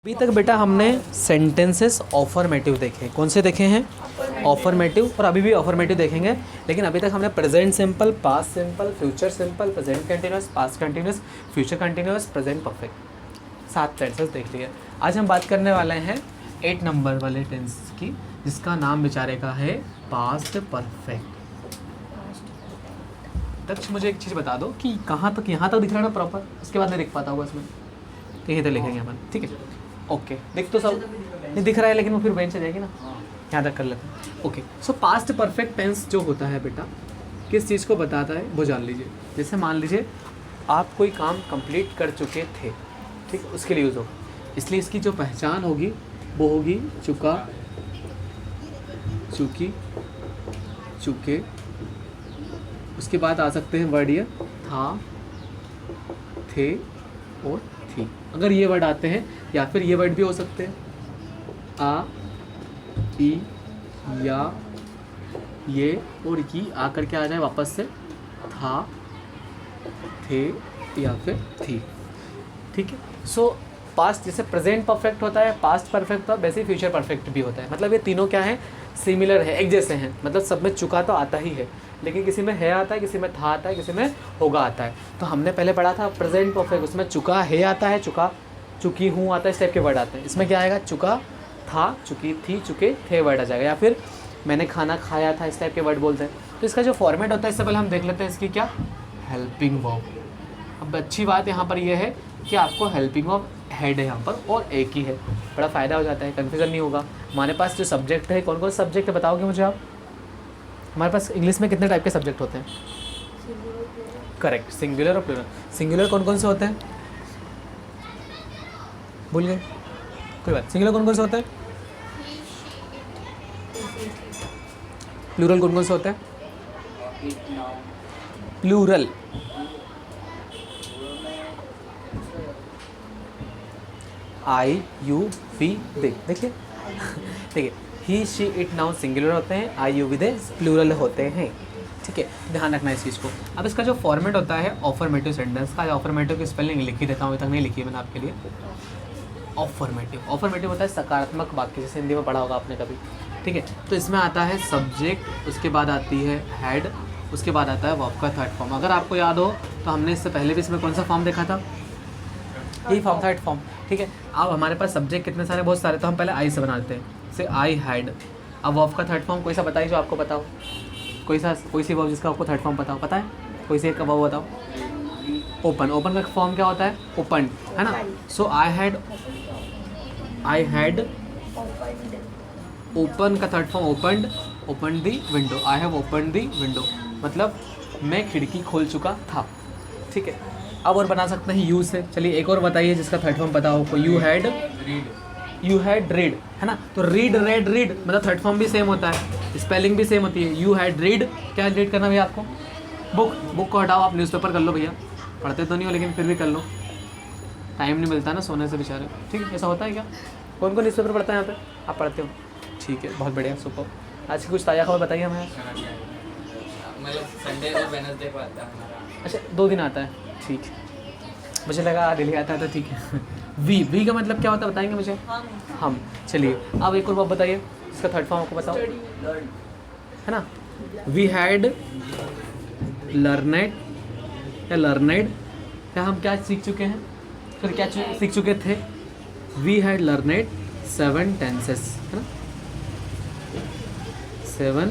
अभी तक बेटा हमने सेंटेंसेस ऑफर्मेटिव देखे। कौन से देखे हैं? ऑफर्मेटिव, और अभी भी ऑफर्मेटिव देखेंगे। लेकिन अभी तक हमने present simple, past simple, future simple, present continuous, past continuous, future continuous, present perfect, 7 tenses देख लिए। आज हम बात करने वाले हैं 8 नंबर वाले टेंस की, जिसका नाम बेचारे का है पास्ट परफेक्ट। तक मुझे एक चीज़ बता दो कि कहाँ तक, यहाँ तक दिख रहा है ना प्रॉपर, उसके बाद नहीं दिख पाता होगा इसमें, कहीं तो लिखेंगे अपन, ठीक है? ओके, दिख तो सब नहीं दिख रहा है, लेकिन वो फिर बेंच आ जाएगी ना, यहाँ तक कर लेते हैं। Okay, so past perfect tense जो होता है बेटा, किस चीज़ को बताता है वो जान लीजिए। जैसे मान लीजिए आप कोई काम कंप्लीट कर चुके थे, ठीक, उसके लिए यूज़ होगा, इसलिए इसकी जो पहचान होगी वो होगी चुका, चुकी, चुके। उसके बाद आ सकते हैं वर्ड ये था, थे और थी। अगर ये वर्ड आते हैं, या फिर ये वर्ड भी हो सकते हैं, आ, ई, या, ये और ये आ करके आ जाए वापस से था, थे या फिर थी, ठीक है? सो पास्ट जैसे प्रेजेंट परफेक्ट होता है, पास्ट परफेक्ट होता है, वैसे ही फ्यूचर परफेक्ट भी होता है। मतलब ये तीनों क्या है, सिमिलर है, एक जैसे हैं। मतलब सब में चुका तो आता ही है, लेकिन किसी में है आता है, किसी में था आता है, किसी में होगा आता है। तो हमने पहले पढ़ा था प्रेजेंट परफेक्ट, उसमें चुका है आता है, चुका, चुकी हूँ आता है, इस टाइप के वर्ड आते हैं। इसमें क्या आएगा? चुका, था, चुकी, थी, चुके, थे वर्ड आ जाएगा, या फिर मैंने खाना खाया था, इस टाइप के वर्ड बोलते हैं। तो इसका जो फॉर्मेट होता है, इससे पहले हम देख लेते हैं इसकी क्या, हेल्पिंग वर्ब। अब अच्छी बात यहाँ पर यह है कि आपको हेल्पिंग वर्ब हेड है यहाँ पर, और एक ही है, बड़ा फ़ायदा हो जाता है, कन्फ्यूज़न नहीं होगा। हमारे पास जो सब्जेक्ट है, कौन कौन से सब्जेक्ट है बताओगे मुझे आप? हमारे पास इंग्लिश में कितने टाइप के सब्जेक्ट होते हैं? करेक्ट, सिंगुलर और प्लूरल। सिंगुलर कौन कौन से होते हैं? भूल गए? कोई बात। सिंगुलर कौन कौन से होते हैं? प्लूरल कौन कौन से होते हैं? प्लूरल आई, यू, वी, दे। देखिए देखिए, ही, शी, इट, नाउन सिंगुलर होते हैं, आई, यू, वी, दे प्लूरल होते हैं, ठीक है? ध्यान रखना इस चीज़ को। अब इसका जो फॉर्मेट होता है ऑफर्मेटिव सेंटेंस का, ऑफर्मेटिव की स्पेलिंग लिख ही देता हूँ, अभी तक नहीं लिखी है मैंने आपके लिए। ऑफर्मेटिव होता है सकारात्मक वाक्य, जैसे हिंदी में पढ़ा होगा आपने कभी, ठीक है? तो इसमें आता है सब्जेक्ट, उसके बाद आती है हेड, उसके बाद आता है वर्ब का थर्ड फॉर्म। अगर आपको याद हो तो हमने इससे पहले भी इसमें कौन सा फॉर्म देखा था? यही फॉर्म, थर्ड फॉर्म, ठीक है? अब हमारे पास सब्जेक्ट कितने सारे, बहुत सारे, तो हम पहले आई से बनाते हैं, से आई हैड। अब वर्ब का थर्ड फॉर्म कोई सा बताइए जो आपको पता हो, कोई सी वर्ब जिसका आपको थर्ड फॉर्म पता हो, पता है? कोई सी एक का वर्ब बताओ। ओपन, ओपन का फॉर्म क्या होता है? ओपन, है ना? सो आई हैड ओपन का third form opened, open the window, I have open the window, मतलब मैं खिड़की खोल चुका था, ठीक है? अब और बना सकते हैं यू से। चलिए एक और बताइए जिसका थर्ड फॉर्म पता हो। यू हैड रीड, है ना? तो रीड, रेड, रीड, मतलब थर्ड फॉर्म भी सेम होता है, स्पेलिंग भी सेम होती है। यू हैड रीड, क्या रीड करना भैया आपको? बुक को हटाओ, आप न्यूज़पेपर कर लो भैया, पढ़ते तो नहीं हो लेकिन फिर भी कर लो, टाइम नहीं मिलता ना सोने से बेचारे, ठीक है? ऐसा होता है क्या? कौन कौन न्यूज़पेपर पढ़ता है यहाँ पे? आप पढ़ते हो, ठीक है, बहुत बढ़िया, सुपर। आज की कुछ ताज़ा खबर बताइए हमें। मतलब संडे और वेडनेसडे को आता है हमारा। अच्छा, 2 दिन आता है, ठीक है। मुझे लगा डेली आता है तो ठीक है। वी का मतलब क्या होता है बताएंगे मुझे? हम। चलिए अब एक और बात बताइए, इसका थर्ड फॉर्म आपको बताओ, है ना? वी हैड लर्नेड या लर्नेड, क्या हम क्या सीख चुके हैं, फिर क्या सीख चुके थे? वी हैड लर्नेड 7 टेंसेस, है ना? 7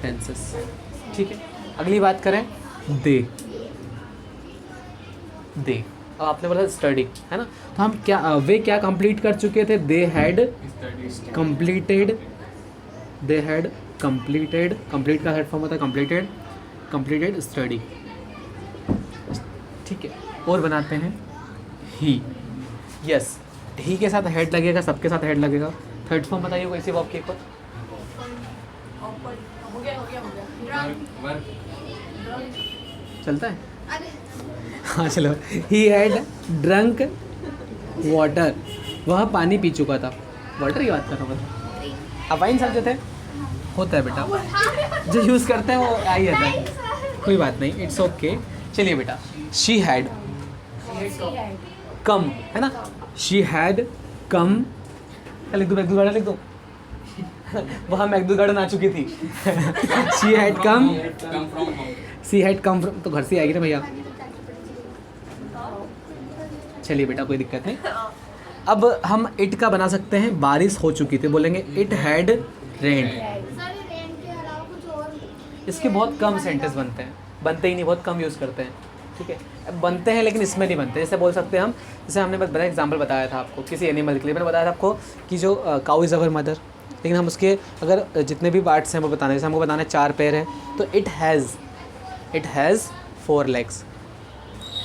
टेंसेस, ठीक है? अगली बात करें, दे। अब आपने बोला स्टडी, है ना? तो हम क्या, वे क्या कंप्लीट कर चुके थे? दे हैड कंप्लीटेड, कंप्लीट का थर्ड फॉर्म होता है कंप्लीटेड स्टडी, ठीक है? और बनाते हैं ही, यस, ही के साथ हेड लगेगा, सबके साथ हेड लगेगा। थर्ड फॉर्म बताइए कोई सी वर्ब की एक और। चलता है? हाँ चलो, ही हैड ड्रंक वाटर, वह पानी पी चुका था। वाटर की बात कर रहा हूँ, अब वाइन सब जो थे होता है बेटा, जो यूज़ करते हैं वो आ ही जाता है, कोई बात नहीं, इट्स ओके। चलिए बेटा, शी हैड कम, है ना? शी हैड कम, लिख दो मैकडू गार्डन लिख दो वहाँ मैकडू गार्डन आ चुकी थी she had come, come from home. She had come from, तो घर से आएगी ना भैया। चलिए बेटा कोई दिक्कत नहीं। अब हम इट का बना सकते हैं बारिश हो चुकी थी, बोलेंगे it had rain. Sir rain के अलावा कुछ और इसके बहुत कम सेंटेंस बनते हैं, बनते ही नहीं, बहुत कम यूज़ करते हैं, ठीक है। अब बनते हैं लेकिन इसमें नहीं बनते। जैसे बोल सकते हैं हम, जैसे हमने बताया एग्जांपल बताया था आपको किसी एनिमल के लिए, मैंने बताया था आपको कि जो काऊ इज़ अवर मदर, लेकिन हम उसके अगर जितने भी पार्ट्स हैं वो बताने, जैसे हमको बताना है 4 पैर हैं तो इट हैज़ 4 legs,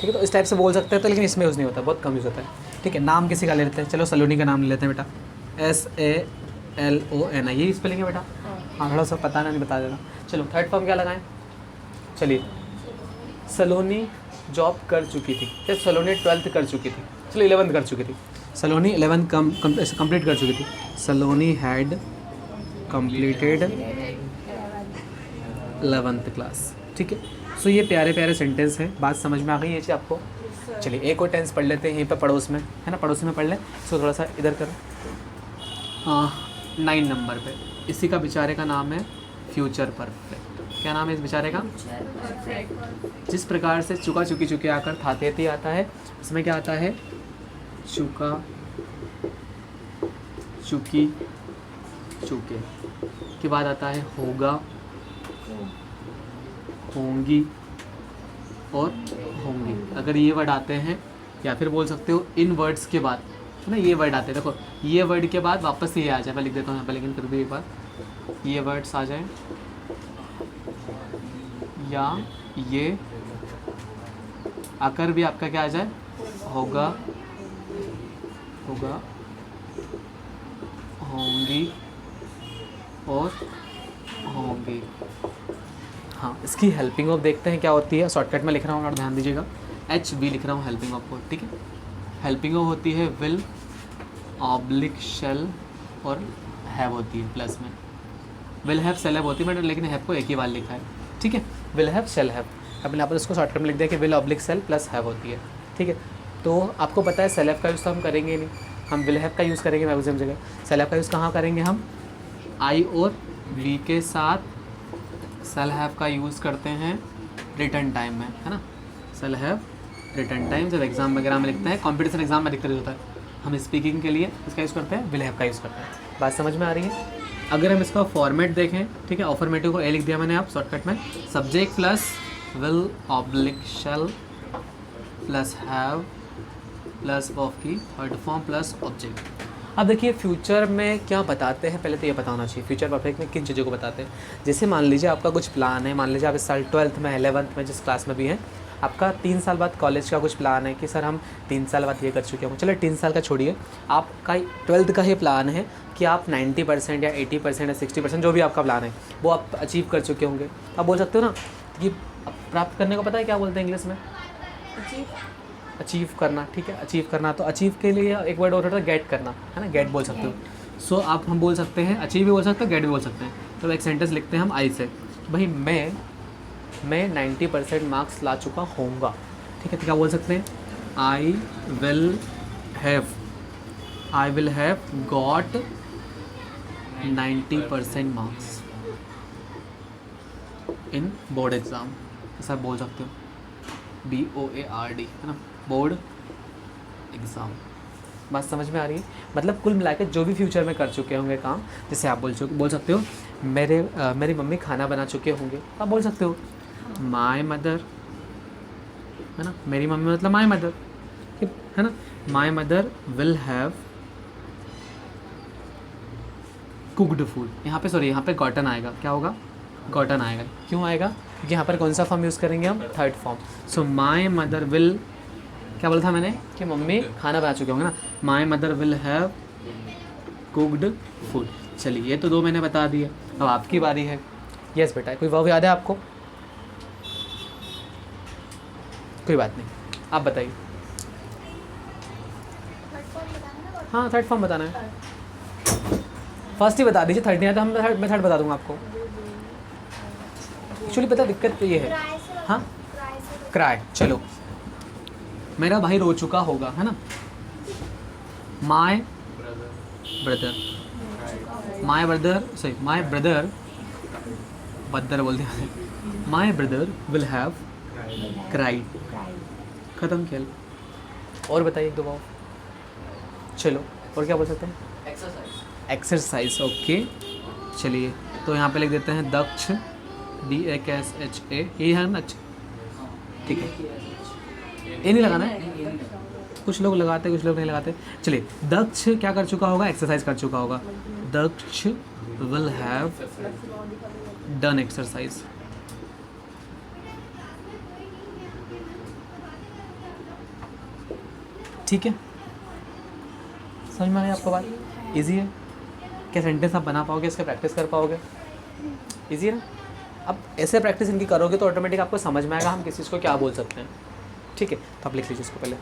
ठीक है। तो इस टाइप से बोल सकते हैं, तो लेकिन इसमें यूज़ नहीं होता, बहुत कम यूज़ होता है, ठीक है। नाम किसी का ले लेते हैं, चलो सलोनी का नाम ले लेते हैं बेटा, SALONI, यही स्पेलिंग है बेटा, हाँ थोड़ा सा पता नहीं बता देना। चलो थर्ड फॉर्म क्या लगाएं, चलिए सलोनी जॉब कर चुकी थी, या सलोनी 12th कर चुकी थी, चलो 11th कर चुकी थी, सलोनी 11th कंप्लीट कर चुकी थी, सलोनी हैड कंप्लीटेड 11th क्लास, ठीक है। सो ये प्यारे प्यारे सेंटेंस हैं, बात समझ में आ गई है जी आपको। चलिए एक और टेंस पढ़ लेते हैं यहीं पर पड़ोस में, है ना, पड़ोसी में पढ़ लें। सो थोड़ा सा इधर करो, 9 नंबर पे इसी का बेचारे का नाम है फ्यूचर परफेक्ट। क्या नाम है इस बेचारे का? जिस प्रकार से चुका चुकी चुके आकर था थे आता है, इसमें क्या आता है? चुका चुकी चुके के बाद आता है होगा, होंगी और होंगी। अगर ये वर्ड आते हैं, या फिर बोल सकते हो इन वर्ड्स के बाद, है ना, ये वर्ड आते हैं, देखो ये वर्ड के बाद वापस ये आ जाए, मैं लिख देता हूँ यहाँ पर, लेकिन फिर भी एक बार ये वर्ड्स आ जाए या ये आकर भी आपका क्या आ जाए? होगा, होगा, होंगी और होंगी। हाँ, इसकी हेल्पिंग ऑफ देखते हैं क्या होती है। शॉर्टकट में लिख रहा हूँ और ध्यान दीजिएगा, HV लिख रहा हूँ हेल्पिंग ऑफ को, ठीक है। हेल्पिंग ऑफ होती है विल, ऑब्लिक शेल और हैव होती है प्लस में। विल हैव शेल हैव होती है, लेकिन हैव को एक ही बार लिखा है, ठीक है। विल हैव शेल हैव, अपने यहाँ पर इसको शॉर्टकट में लिख दिया कि will oblique shell plus have होती है, ठीक है। तो आपको पता है शेल हैव का यूज़ तो हम करेंगे नहीं, हम विल हैव का यूज़ करेंगे मैक्सिमम जगह। शेल हैव का यूज़ कहाँ करेंगे? हम आई और वी के साथ शेल हैव का यूज़ करते हैं रिटर्न टाइम में, है ना। शेल हैव रिटर्न टाइम जब एग्जाम वगैरह में लिखते हैं, कॉम्पिटिशन एग्जाम में अधिकतर होता है, हम स्पीकिंग के लिए इसका यूज़ करते हैं, विल हैव का यूज़ करते हैं। बात समझ में आ रही है? अगर हम इसका फॉर्मेट देखें, ठीक है, ऑफर्मेटिव को ए लिख दिया मैंने आप शॉर्टकट में, subject plus will oblique shell plus have plus of की थर्ड फॉर्म प्लस ऑब्जेक्ट। अब देखिए फ्यूचर में क्या बताते हैं, पहले तो ये पता होना चाहिए फ्यूचर परफेक्ट में किन चीज़ों को बताते हैं। जैसे मान लीजिए आपका कुछ प्लान है, मान लीजिए आप इस साल 12th में 11th में जिस क्लास में भी हैं, आपका 3 साल बाद कॉलेज का कुछ प्लान है कि सर हम 3 साल बाद ये कर चुके होंगे। चलो 3 साल का छोड़िए, आपका 12th का ही प्लान है कि आप 90% या 80% या 60% जो भी आपका प्लान है वो आप अचीव कर चुके होंगे। आप बोल सकते हो ना कि प्राप्त करने को पता है क्या बोलते हैं इंग्लिश में? अचीव करना, ठीक है, अचीव करना। तो अचीव के लिए एक वर्ड और होता है गेट करना, है ना, गेट बोल सकते हो। सो आप हम बोल सकते हैं अचीव भी बोल सकते हैं, गेट भी बोल सकते हैं। तो एक सेंटेंस लिखते हैं हम आई से, भाई मैं 90% मार्क्स ला चुका होऊंगा, ठीक है। तो क्या बोल सकते हैं? I will have got 90% marks in board exam, ऐसा बोल सकते हो, BOARD, है ना, बोर्ड एग्ज़ाम। बात समझ में आ रही है? मतलब कुल मिलाकर जो भी फ्यूचर में कर चुके होंगे काम, जैसे आप बोल सकते हो मेरी मम्मी खाना बना चुके होंगे, आप बोल सकते हो माय मदर, है ना, मेरी मम्मी मतलब माय मदर, है ना, my mother will have cooked food. यहाँ पे गॉटन आएगा, क्या होगा? गॉटन आएगा। क्यों आएगा? क्योंकि यहाँ पर कौन सा फॉर्म यूज़ करेंगे हम? Third form. So my mother will, क्या बोला था मैंने कि मम्मी खाना बना चुके होंगे ना, my mother will have cooked food. चलिए ये तो 2 मैंने बता दिए, अब आपकी बारी है। यस बेटा, कोई वर्ब याद है आपको? कोई बात नहीं, आप बताइए। हाँ थर्ड फॉर्म बताना है, फर्स्ट ही बता दीजिए, थर्ड नहीं आता मैं थर्ड बता दूंगा आपको। एक्चुअली पता दिक्कत तो ये है, हाँ क्राई। चलो मेरा भाई रो चुका होगा, है ना, my brother, my brother, sorry my brother, बदर बोलते हैं, my brother will have cried. ख़त्म खेल। और बताइए एक दो बार। चलो और क्या बोल सकते हैं? एक्सरसाइज। Exercise, okay. चलिए तो यहाँ पे लिख देते हैं दक्ष, DAKSHA, यही है ना? अच्छा ठीक है, ये नहीं लगाना है, कुछ लोग लगाते कुछ लोग नहीं लगाते। चलिए दक्ष क्या कर चुका होगा? एक्सरसाइज कर चुका होगा। दक्ष विल हैव डन एक्सरसाइज। ठीक है, समझ में आ गई आपको बात? इजी है क्या? सेंटेंस आप बना पाओगे, इसका प्रैक्टिस कर पाओगे? इजी है ना? अब ऐसे प्रैक्टिस इनकी करोगे तो ऑटोमेटिक आपको समझ में आएगा हम किस चीज़ को क्या बोल सकते हैं। ठीक है, तो आप लिख लीजिए इसको पहले।